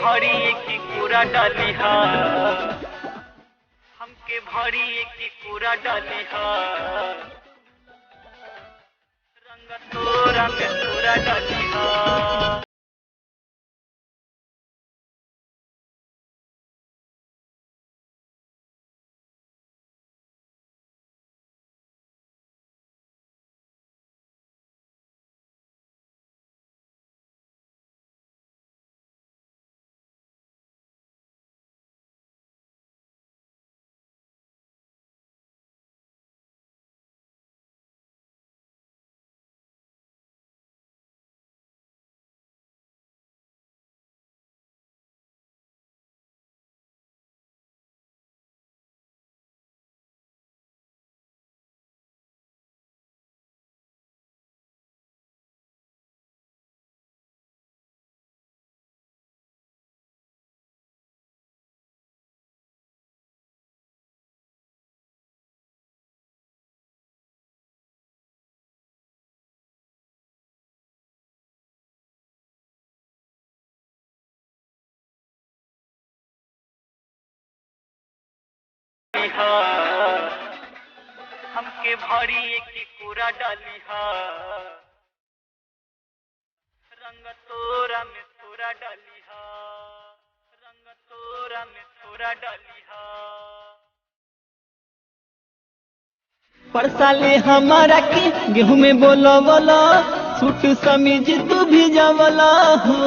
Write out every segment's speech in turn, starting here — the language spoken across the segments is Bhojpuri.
भरी की पूरा डाली हा, हमके भरी की पूरा डाली हा, रंग तोरा में पूरा डाली हा। हमके भरी की पूरा डाली हा, रंग तोरा में थोड़ा डाली हा, रंग तोरा में थोड़ा डाली हा। परसाले हमारा के गेहूं में बोलो बोलो, सूट समीज तू भी जावला हो,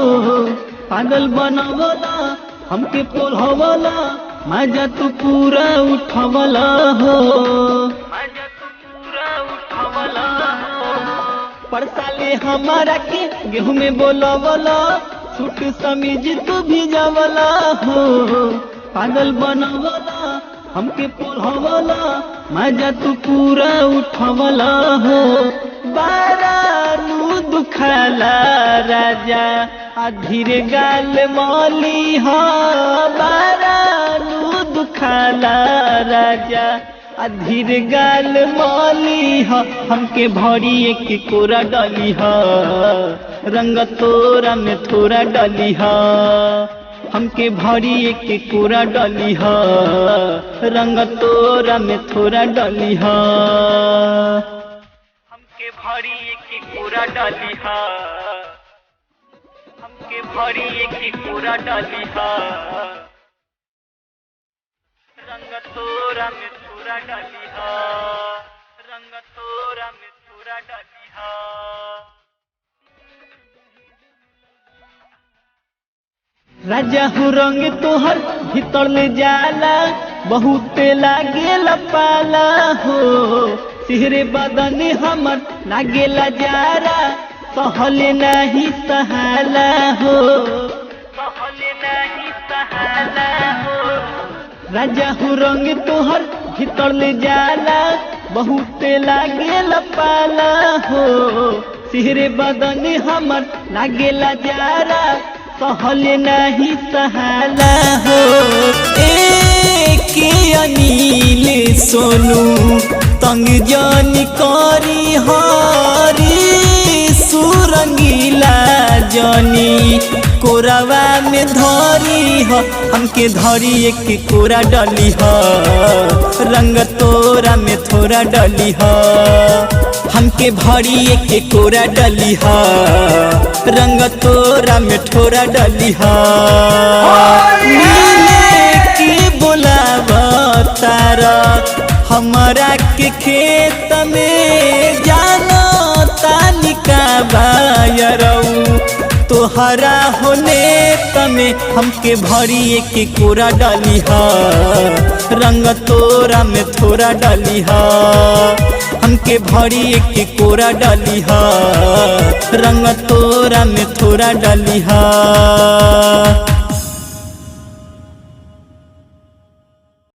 पागल बनावला हमके पोलहवला, मजा तू पूरा उठावला हो, मजा तू पूरा उठावला हो। परसाले हमारा के गेहूं में बोलो बोलो, सूट समीज तू भी जावला हो, पागल बनावला हमके पोलहवला, मजा तू पूरा उठावला हो। बारानू दुखाला राजा धीरे गाल मौली हो, बारानू दुखाला राजा धीरे गाल मौली हो, हमके भरी एक कोरा डाली हो, रंग तोरा में थोड़ा डाली हो, हमके भरी एक कोरा डाली हा, रंग तोरा में थोड़ा डाली हा। हमके भरी की पूरा डाली हा, हमके भरी की पूरा डाली हा, रंग तोरा में थोड़ा डाली हा, रंग तोरा में थोड़ा डाली हा। राजा हूँ रंग तोहर भीतर ले जाला, बहुत लागेला पाला हो, सिहरे बदन हमर लागेला जारा, सहले नहीं सहाला हो, सहले नहीं सहाला हो। राजा हूँ रंग तोहर भीतर ले जाला, बहुत लागेला पाला हो, सिहरे बदन हमर लागेला जारा, सहले नहीं सहाला हो। एक अनिल सोनू तंग जानी करी हरी, सुरंगीला जानी कोरावा में धरी हो, हमके धरी एक कोरा डाली हो, रंग तोरा में थोड़ा डाली हो, हमके भरी एक कोरा डाली हा, रंग तोरा में थोड़ा डाली हा। मिले की बोलावा तारा हमारा के खेत में, जानो तानी का बायरऊ तोहरा होने तमे, हमके भरी एक कोरा डाली हा, रंग तोरा में थोड़ा डाली हा, हमके भरी एक कोरा डाली हा, रंग तोरा में थोड़ा डाली हा।